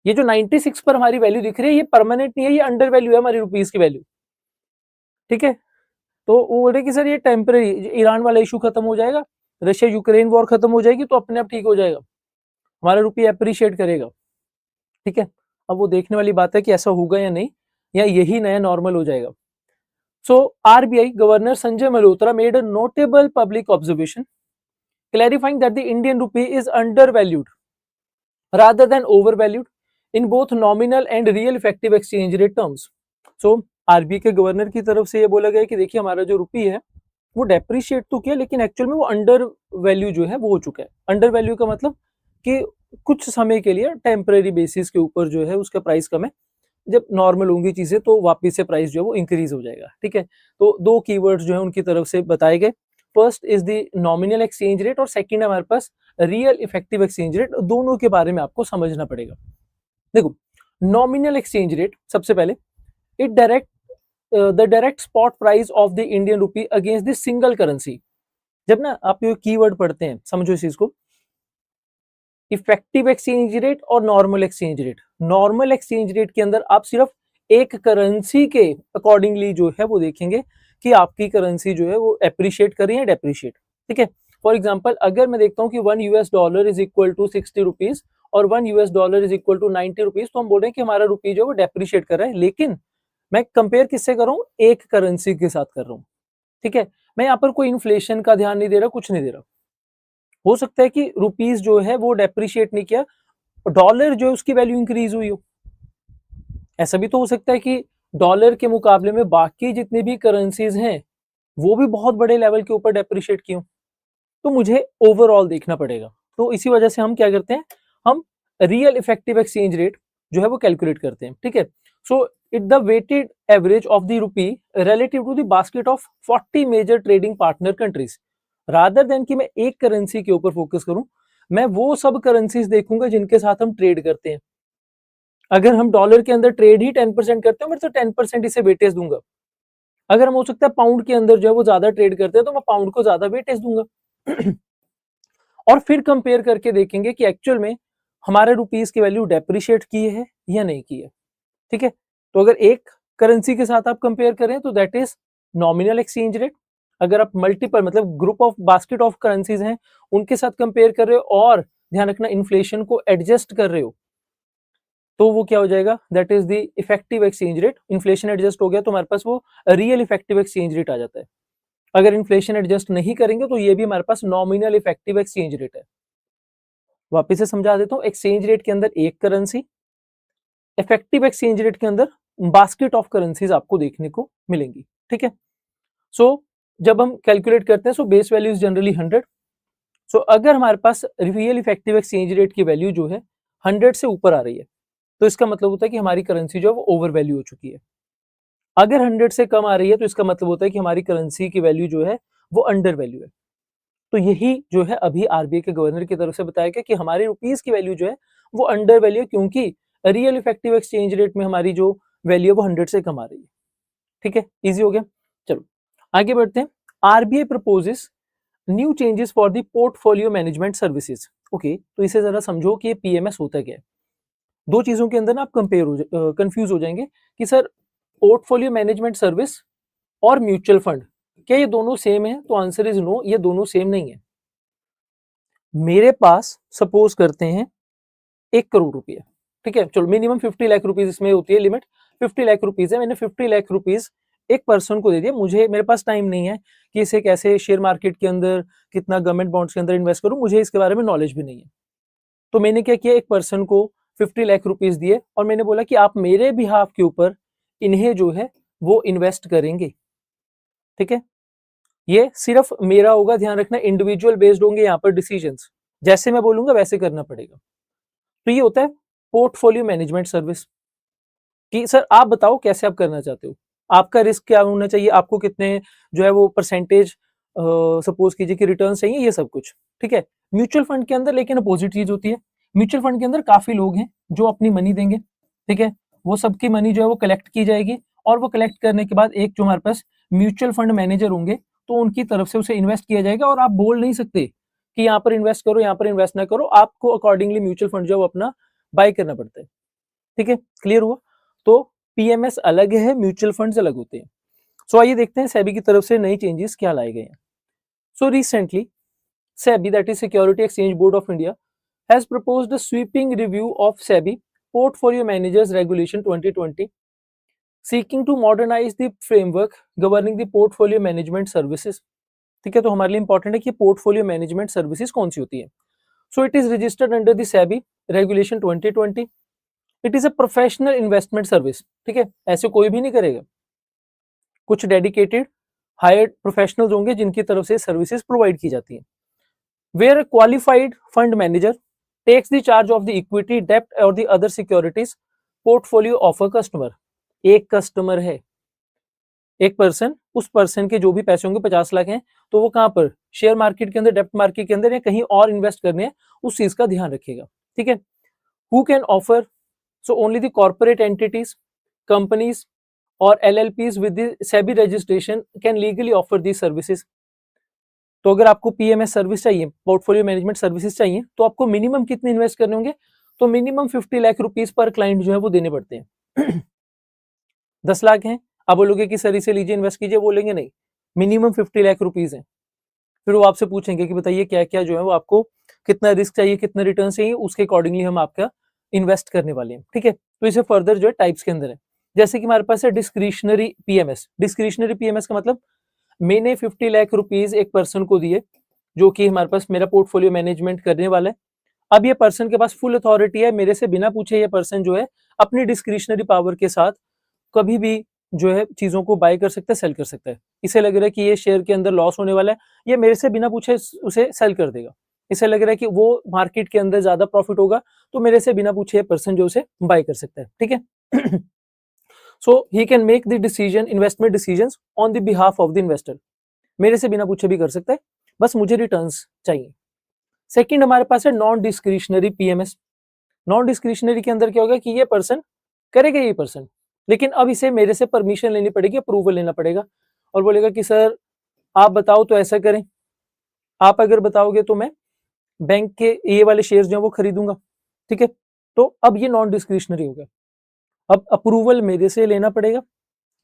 ये जो 96 पर हमारी वैल्यू दिख रही है ये परमानेंट नहीं है, ये अंडर वैल्यू है हमारी रुपीस की वैल्यू। ठीक है, तो वो बोल रहे कि सर ये टेम्पररी, ईरान वाला इशू खत्म हो जाएगा, रशिया यूक्रेन वॉर खत्म हो जाएगी तो अपने आप ठीक हो जाएगा, हमारा रुपये अप्रिशिएट करेगा। ठीक है, अब वो देखने वाली बात है कि ऐसा होगा या नहीं, या यही नया नॉर्मल हो जाएगा। So RBI governor Sanjay Malhotra made a notable public observation clarifying that the Indian rupee is undervalued rather than overvalued in both nominal and real effective exchange rate terms। So RBI के गवर्नर की तरफ से ये बोला गया कि देखिए हमारा जो रुपी है वो डेप्रिशिएट तो किया, लेकिन एक्चुअल में वो अंडर वैल्यू जो है वो हो चुका है। अंडर वैल्यू का मतलब कि कुछ समय के लिए टेम्परेरी बेसिस के ऊपर जो है उसका प्राइस कम है, जब नॉर्मल होंगी चीजें तो वापस से प्राइस जो है वो इंक्रीज हो जाएगा। ठीक है, तो दो कीवर्ड्स जो है उनकी तरफ से बताए गए, first is the nominal exchange rate और सेकंड है हमारे पास रियल इफेक्टिव एक्सचेंज रेट। दोनों के बारे में आपको समझना पड़ेगा। देखो नॉमिनल एक्सचेंज रेट सबसे पहले, it direct the direct spot price of the Indian rupee against the single currency. जब ना आप ये कीवर्ड पढ़ते हैं, समझो इस चीज को, इफेक्टिव एक्सचेंज रेट और normal exchange rate. Normal exchange rate के अंदर आप सिर्फ एक करेंसी के अकॉर्डिंगली जो है वो देखेंगे कि आपकी करेंसी जो है वो एप्रिशिएट कर रही है, डेप्रिशिएट। ठीक है, फॉर एग्जांपल अगर मैं देखता हूँ कि $1 इज इक्वल टू 60 रुपीज और $1 इज इक्वल टू 90 रुपीज, तो हम बोल रहे हैं कि हमारा रुपी जो है वो डेप्रिशिएट कर रहा है। लेकिन मैं कंपेयर किससे कर रहा हूँ? एक करेंसी के साथ कर रहा हूँ। ठीक है, मैं यहाँ पर कोई इन्फ्लेशन का ध्यान नहीं दे रहा, कुछ नहीं दे रहा। हो सकता है कि रुपीज जो है वो डेप्रिशिएट नहीं किया, डॉलर जो है उसकी वैल्यू इंक्रीज हुई हो। ऐसा भी तो हो सकता है कि डॉलर के मुकाबले में बाकी जितनी भी करेंसीज हैं वो भी बहुत बड़े लेवल के ऊपर डेप्रिशिएट की हो। तो मुझे ओवरऑल देखना पड़ेगा। तो इसी वजह से हम क्या करते हैं, हम रियल इफेक्टिव एक्सचेंज रेट जो है वो कैलकुलेट करते हैं। ठीक है, so it the weighted average of the rupee relative to the basket of 40 major trading partner countries. Rather than कि मैं एक करेंसी के ऊपर फोकस करूं, मैं वो सब करेंसीज देखूंगा जिनके साथ हम ट्रेड करते हैं। अगर हम डॉलर के अंदर ट्रेड ही 10% करते हैं, मैं तो 10% इसे वेटेज दूंगा। अगर हम हो सकता है पाउंड के अंदर जो है वो ज्यादा ट्रेड करते हैं, तो मैं पाउंड को ज्यादा वेटेज दूंगा। और फिर कंपेयर करके देखेंगे कि एक्चुअल में हमारे रुपीस की वैल्यू डेप्रिशिएट की है या नहीं की है। ठीक है, तो अगर एक करेंसी के साथ आप कंपेयर करें तो that is nominal exchange rate. अगर आप मल्टीपल मतलब group of basket of currencies हैं उनके साथ कंपेयर कर रहे हो और ध्यान रखना इन्फ्लेशन को एडजस्ट कर रहे हो, तो वो क्या हो जाएगा? That is the effective exchange rate. Inflation adjust हो गया तो हमारे पास वो रियल इफेक्टिव एक्सचेंज रेट आ जाता है। अगर इन्फ्लेशन एडजस्ट नहीं करेंगे तो ये भी हमारे पास नॉमिनल इफेक्टिव एक्सचेंज रेट है। वापस से समझा देता हूँ, एक्सचेंज रेट के अंदर एक करेंसी, इफेक्टिव एक्सचेंज रेट के अंदर बास्केट ऑफ करेंसीज आपको देखने को मिलेंगी। ठीक है, सो जब हम कैलकुलेट करते हैं so base value is generally 100। सो अगर हमारे पास रियल इफेक्टिव एक्सचेंज रेट की वैल्यू जो है 100 से ऊपर आ रही है, तो इसका मतलब होता है कि हमारी करेंसी जो है वो ओवर वैल्यू हो चुकी है। अगर 100 से कम आ रही है तो इसका मतलब होता है कि हमारी करेंसी की वैल्यू जो है वो अंडर वैल्यू है। तो यही जो है अभी आरबीआई के गवर्नर की तरफ से बताया गया कि हमारे रुपीस की वैल्यू जो है वो अंडर वैल्यू है, क्योंकि रियल इफेक्टिव एक्सचेंज रेट में हमारी जो वैल्यू है वो 100 से कम आ रही है। ठीक है, इजी हो गया। चलो आगे बढ़ते हैं। RBI proposes new changes for the portfolio management services. Okay, तो इसे जरा समझो कि ये पीएमएस होता क्या है। दो चीजों के अंदर ना आप कंफ्यूज हो जाएंगे कि सर पोर्टफोलियो मैनेजमेंट सर्विस और म्यूचुअल फंड क्या ये दोनों सेम है? तो आंसर इज नो, ये दोनों सेम नहीं है। मेरे पास सपोज करते हैं 1 करोड़ रुपया, ठीक है, चलो मिनिमम 50 लाख रुपीज इसमें होती है लिमिट, 50 लाख रुपीज है, मैंने 50 लाख रुपीज एक पर्सन को दे दिया। मुझे मेरे पास टाइम नहीं है कि इसे कैसे शेयर मार्केट के अंदर, कितना गवर्नमेंट बॉन्ड्स के अंदर इन्वेस्ट करूं, मुझे इसके बारे में नॉलेज भी नहीं है। तो मैंने क्या किया, एक पर्सन को 50 लाख रुपीज दिए और मैंने बोला कि आप मेरे बिहाफ के ऊपर इन्हें जो है वो इन्वेस्ट करेंगे। ठीक है, ये सिर्फ मेरा होगा, ध्यान रखना इंडिविजुअल बेस्ड होंगे यहाँ पर डिसीजंस, जैसे मैं बोलूंगा वैसे करना पड़ेगा। तो ये होता है पोर्टफोलियो मैनेजमेंट सर्विस कि सर आप बताओ कैसे आप करना चाहते हो, आपका रिस्क क्या होना चाहिए, आपको कितने जो है वो परसेंटेज सपोज कीजिए कि रिटर्न चाहिए, ये सब कुछ। ठीक है, म्यूचुअल फंड के अंदर लेकिन अपोजिट चीज होती है। म्यूचुअल फंड के अंदर काफी लोग हैं जो अपनी मनी देंगे। ठीक है, वो सबकी मनी जो है वो कलेक्ट की जाएगी और वो कलेक्ट करने के बाद एक जो हमारे पास म्यूचुअल फंड मैनेजर होंगे तो उनकी तरफ से उसे इन्वेस्ट किया जाएगा। और आप बोल नहीं सकते कि यहाँ पर इन्वेस्ट करो, यहाँ पर इन्वेस्ट ना करो, आपको अकॉर्डिंगली म्यूचुअल फंड जो है वो अपना बाय करना पड़ता है। ठीक है, क्लियर हुआ? तो पीएमएस अलग है, म्यूचुअल फंड्स अलग होते हैं। सो आइए देखते हैं सेबी की तरफ से नई चेंजेस क्या लाए गए हैं। So recently SEBI, that is security exchange board of India, has proposed a sweeping review of SEBI portfolio managers regulation 2020 seeking to modernise the framework governing the portfolio management services. ठीक है, तो हमारे लिए इंपॉर्टेंट है कि पोर्टफोलियो मैनेजमेंट सर्विसेज कौन सी होती है। So it is registered under the SEBI regulation 2020। It is a professional investment service. ठीक है, ऐसे कोई भी नहीं करेगा, कुछ डेडिकेटेड हायर्ड प्रोफेशनल्स होंगे जिनकी तरफ से सर्विसेज प्रोवाइड की जाती हैं। Where qualified fund manager takes the charge of the equity डेप्ट और the other securities portfolio of a customer. एक कस्टमर है, एक पर्सन, उस पर्सन के जो भी पैसे होंगे 50 लाख हैं, तो वो कहां पर शेयर मार्केट के अंदर, डेप्ट मार्केट के अंदर या कहीं और इन्वेस्ट करने हैं, उस चीज का ध्यान रखेगा। ठीक है, who can offer, so only the corporate entities, companies or LLPs with the SEBI registration can legally offer these services. तो अगर आपको पीएमएस सर्विस चाहिए, पोर्टफोलियो मैनेजमेंट सर्विसेज चाहिए, तो आपको मिनिमम कितने इन्वेस्ट करने होंगे? तो minimum 50 lakh rupees per client जो है वो देने पड़ते हैं। 10 लाख हैं, आप बोलोगे कि सर इसे लीजिए इन्वेस्ट कीजिए, बोलेंगे नहीं, मिनिमम 50 लाख रुपीज है। फिर वो आपसे पूछेंगे कि बताइए क्या क्या जो है वो आपको कितना रिस्क चाहिए, कितना रिटर्न चाहिए, उसके अकॉर्डिंगली हम आपका इन्वेस्ट करने वाले हैं। ठीक है, तो इसे फर्दर जो है टाइप्स के अंदर है, जैसे कि हमारे पास है डिस्क्रिशनरी पीएमएस। डिस्क्रिशनरी पीएमएस का मतलब मैंने 50 लाख रुपीज एक पर्सन को दिए, जो कि हमारे पास मेरा पोर्टफोलियो मैनेजमेंट करने वाला है। अब ये पर्सन के पास फुल अथॉरिटी है, मेरे से बिना पूछे ये पर्सन जो है अपनी डिस्क्रिशनरी पावर के साथ कभी भी जो है चीजों को बाय कर सकता है, सेल कर सकता है। इसे लग रहा है कि ये शेयर के अंदर लॉस होने वाला है, ये मेरे से बिना पूछे उसे सेल कर देगा। इसे लग रहा है कि वो मार्केट के अंदर ज्यादा प्रॉफिट होगा, तो मेरे से बिना पूछे पर्सन जो उसे बाय कर सकता है। ठीक है। So he can make the decision, investment decisions on the behalf of the investor. मेरे से बिना पूछे भी कर सकता है, बस मुझे रिटर्न्स चाहिए। सेकंड हमारे पास है non discretionary PMS. Non discretionary के अंदर क्या होगा कि ये पर्सन करेगा, ये पर्सन, लेकिन अब इसे मेरे से परमिशन लेनी पड़ेगी, अप्रूवल लेना पड़ेगा, और बोलेगा कि सर आप बताओ तो ऐसा करें, आप अगर बताओगे तो मैं बैंक के ये वाले शेयर्स जो है वो खरीदूंगा। ठीक है, तो अब ये नॉन डिस्क्रिशनरी हो गया, अब अप्रूवल मेरे से लेना पड़ेगा,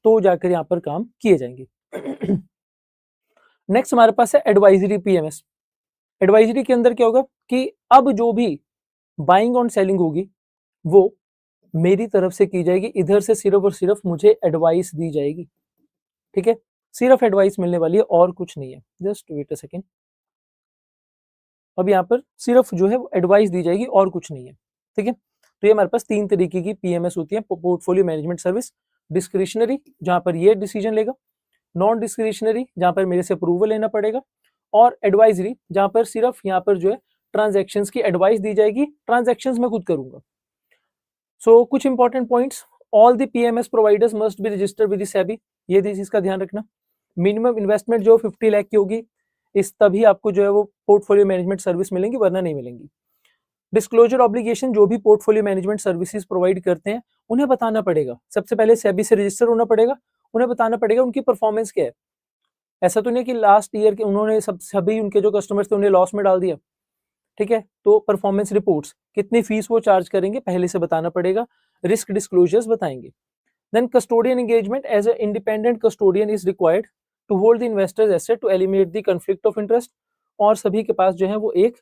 तो जाकर यहाँ पर काम किए जाएंगे। नेक्स्ट हमारे पास है एडवाइजरी पीएमएस। एडवाइजरी के अंदर क्या होगा कि अब जो भी बाइंग ऑन सेलिंग होगी वो मेरी तरफ से की जाएगी, इधर से सिर्फ और सिर्फ मुझे एडवाइस दी जाएगी। ठीक है, सिर्फ एडवाइस मिलने वाली है और कुछ नहीं है। जस्ट वेट अ सेकेंड, अब यहाँ पर सिर्फ जो है एडवाइस दी जाएगी और कुछ नहीं है। ठीक है, तो ये हमारे पास 3 तरीके की पीएमएस होती है, पोर्टफोलियो मैनेजमेंट सर्विस। डिस्क्रिशनरी जहां पर ये डिसीजन लेगा, नॉन डिस्क्रिशनरी जहां पर मेरे से अप्रूवल लेना पड़ेगा, और एडवाइजरी जहां पर सिर्फ यहाँ पर जो है ट्रांजैक्शंस की एडवाइस दी जाएगी, ट्रांजैक्शंस मैं खुद करूंगा। सो कुछ important points, all the PMS providers must be registered with the SEBI, ये चीज का ध्यान रखना। मिनिमम इन्वेस्टमेंट जो 50 लाख की होगी, इस तभी आपको जो है वो पोर्टफोलियो मैनेजमेंट सर्विस मिलेंगी, वरना नहीं मिलेंगी। डिस्क्लोजर ऑब्लिगेशन, जो भी पोर्टफोलियो मैनेजमेंट सर्विसेज प्रोवाइड करते हैं उन्हें बताना पड़ेगा, सबसे पहले सेबी से रजिस्टर होना पड़ेगा, उन्हें बताना पड़ेगा उनकी परफॉर्मेंस क्या है। ऐसा तो नहीं कि लास्ट ईयर के उन्होंने सभी उनके जो कस्टमर्स थे उन्हें लॉस में डाल दिया। ठीक है, तो परफॉर्मेंस रिपोर्ट्स, कितनी फीस वो चार्ज करेंगे पहले से बताना पड़ेगा, रिस्क डिस्क्लोजर्स बताएंगे। Then custodian engagement, as a independent custodian is required to hold the investors asset to eliminate the conflict of interest, और सभी के पास जो है वो एक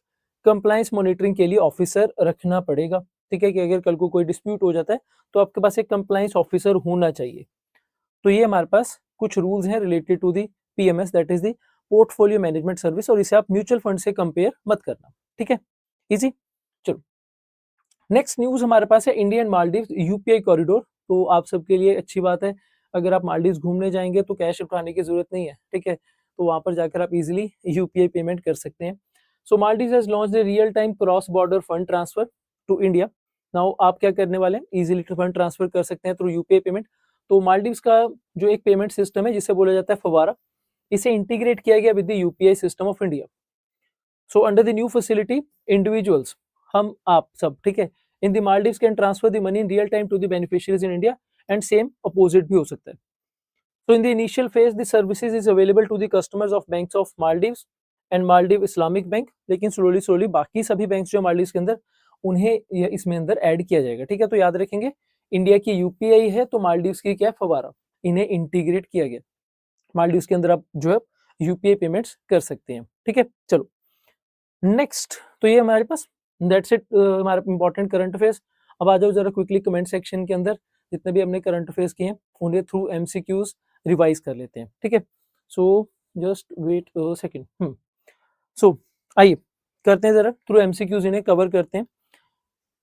कंप्लायंस मॉनिटरिंग के लिए ऑफिसर रखना पड़ेगा। ठीक है, कि अगर कल को कोई डिस्प्यूट हो जाता है तो आपके पास एक कंप्लायंस ऑफिसर होना चाहिए। तो ये हमारे पास कुछ रूल्स हैं related to the PMS, that is the portfolio management service, और इसे आप म्यूचुअल फंड से कंपेयर मत करना। ठीक है, इजी। चलो नेक्स्ट न्यूज हमारे पास है India and Maldives UPI corridor. तो आप सबके लिए अच्छी बात है, अगर आप मालदीव घूमने जाएंगे तो कैश उठाने की जरूरत नहीं है। ठीक है, तो वहां पर जाकर आप इजिली यूपीआई पेमेंट कर सकते हैं। So Maldives has launched the real time cross border fund transfer to India. Now आप क्या करने वाले हैं, इजिली फंड ट्रांसफर कर सकते हैं थ्रू यूपीआई पेमेंट। तो मालदीव का जो एक पेमेंट सिस्टम है जिसे बोला जाता है फवारा, इसे इंटीग्रेट किया गया with the UPI system of India. So under the new facility, individuals, हम आप सब, ठीक है, in the Maldives can transfer the money in real time to the beneficiaries in India, and same opposite भी हो सकता है। So in the initial phase, the services is available to the customers of banks of Maldives and Maldive Islamic Bank, लेकिन slowly बाकी सभी banks जो मालदीव के अंदर उन्हें इसमें अंदर ऐड किया जाएगा। ठीक है, तो याद रखेंगे इंडिया की यूपीआई है तो मालदीव की क्या है, फवारा, इन्हें इंटीग्रेट किया गया। मालदीव के अंदर आप जो है यूपीआई पेमेंट्स कर सकते हैं। ठीक है, चलो नेक्स्ट, तो ये हमारे पास दैट्स इट, हमारे इंपॉर्टेंट करंट अफेयर्स। अब आ जाओ जरा क्विकली कमेंट सेक्शन के अंदर जितने भी हमने करंट अफेयर्स किए हैं उन्हें थ्रू एमसीक्यूज रिवाइज कर लेते हैं। ठीक है, सो जस्ट वेट सेकेंड। सो आइए करते हैं जरा थ्रू एमसीक्यूज, इन्हें कवर करते हैं।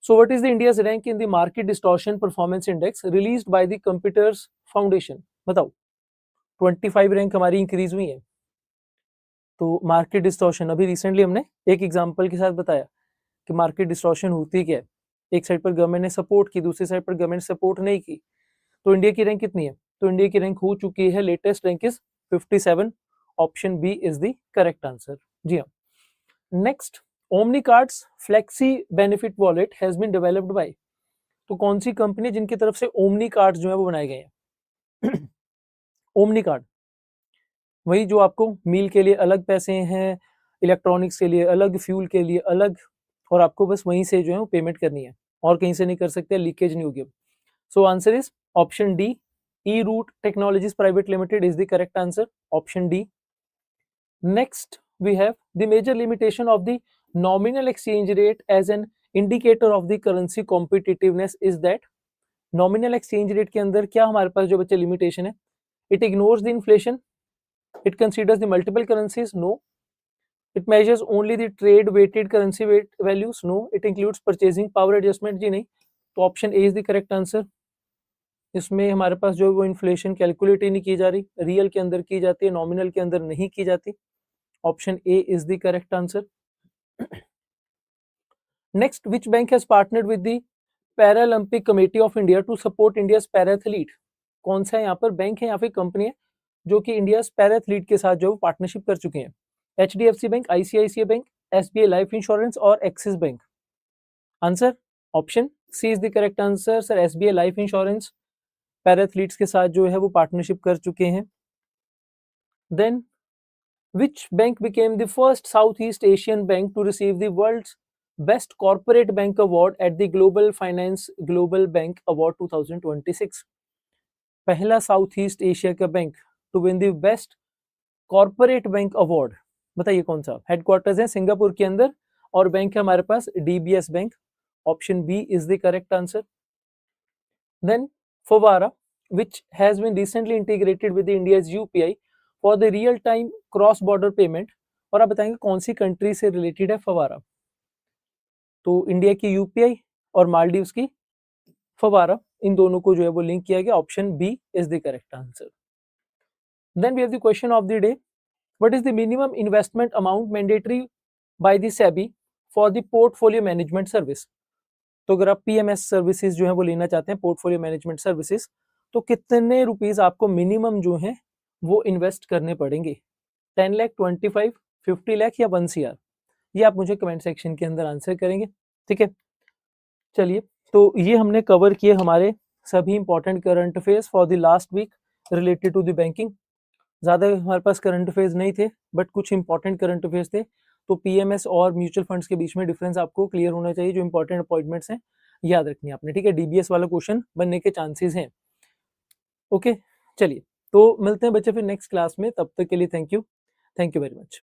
So what is the India's rank in the market distortion performance index released by the computers foundation? बताओ, 25 रैंक हमारी इंक्रीज हुई है। तो मार्केट डिस्टॉर्शन अभी रिसेंटली हमने एक एग्जांपल के साथ बताया कि मार्केट डिस्टॉर्शन होती क्या है। एक साइड पर गवर्नमेंट ने सपोर्ट की, दूसरी साइड पर गवर्नमेंट सपोर्ट नहीं की। तो इंडिया की रैंक कितनी है? तो इंडिया की रैंक हो चुकी है, latest rank is 57। Option B is the correct answer. जी हाँ। Next, omni cards flexi benefit wallet has been developed by, तो कौन सी कंपनी जिनकी तरफ से ओमनी कार्ड्स जो है वो बनाए गए हैं? ओमनी कार्ड, वही जो आपको मील के लिए अलग पैसे हैं, इलेक्ट्रॉनिक्स के लिए अलग, फ्यूल के लिए अलग, और आपको बस वहीं से जो है वो पेमेंट करनी है और कहीं से नहीं कर सकते, लीकेज नहीं होगी। So answer is option D, E root technologies private limited is the correct answer, option D. Next, we have the major limitation of the nominal exchange rate as an indicator of the currency competitiveness is that nominal exchange rate के अंदर क्या हमारे पास जो बच्चे limitation है, it ignores the inflation, it considers the multiple currencies, no, it measures only the trade weighted currency values, no, it includes purchasing power adjustment, जी नहीं, तो option A is the correct answer. इसमें हमारे पास जो वो inflation calculate ही नहीं की जा रही, रियल के अंदर की जाती है, नॉमिनल के अंदर नहीं की जाती। Option A is the correct answer. Next, which bank has partnered with the Paralympic Committee of India to support India's पैराथलीट? कौन सा यहाँ पर बैंक है या फिर कंपनी है जो कि इंडिया पैराथलीट के साथ जो पार्टनरशिप कर चुके हैं? HDFC bank, ICICI bank, SBI life insurance और Axis bank. Answer option C is the correct answer sir, SBI life insurance para athletes के साथ जो है वो पार्टनरशिप कर चुके हैं। Then which bank became the first Southeast Asian bank to receive the world's best corporate bank award at the Global Finance Global Bank Award 2026? पहला South east Asia का bank to win the best corporate bank award, बताइए कौन सा? Headquarters है Singapore के अंदर और bank है हमारे पास DBS bank, option B is the correct answer. Then Favara which has been recently integrated with India's UPI for the real time cross border payment, और आप बताएंगे कौन सी कंट्री से रिलेटेड है फवारा? तो इंडिया की यूपीआई और मालदीव्स की फवारा, इन दोनों को जो है वो लिंक किया गया, option B is the correct answer. Then we have the question of the day, what is the minimum investment amount mandatory by the SEBI for the portfolio management service? तो अगर आप PMS सर्विसेज जो है वो लेना चाहते हैं, पोर्टफोलियो मैनेजमेंट सर्विसेज, तो कितने रुपीज आपको मिनिमम जो है वो इन्वेस्ट करने पड़ेंगे? 10 लाख, 25, 50 लाख या 1 CR? ये आप मुझे कमेंट सेक्शन के अंदर आंसर करेंगे, ठीक है। चलिए, तो ये हमने कवर किए हमारे सभी important current affairs for the last week related to the banking. ज़्यादा हमारे पास करंट अफेयर्स नहीं थे, बट कुछ इंपॉर्टेंट करंट अफेयर्स थे। तो PMS और म्यूचुअल फंड्स के बीच में डिफरेंस आपको क्लियर होना चाहिए, जो इंपॉर्टेंट अपॉइंटमेंट्स हैं याद रखनी है आपने, ठीक है। DBS वाला क्वेश्चन बनने के चांसेस हैं, ओके। चलिए, तो मिलते हैं बच्चे फिर नेक्स्ट क्लास में, तब तक के लिए थैंक यू वेरी मच।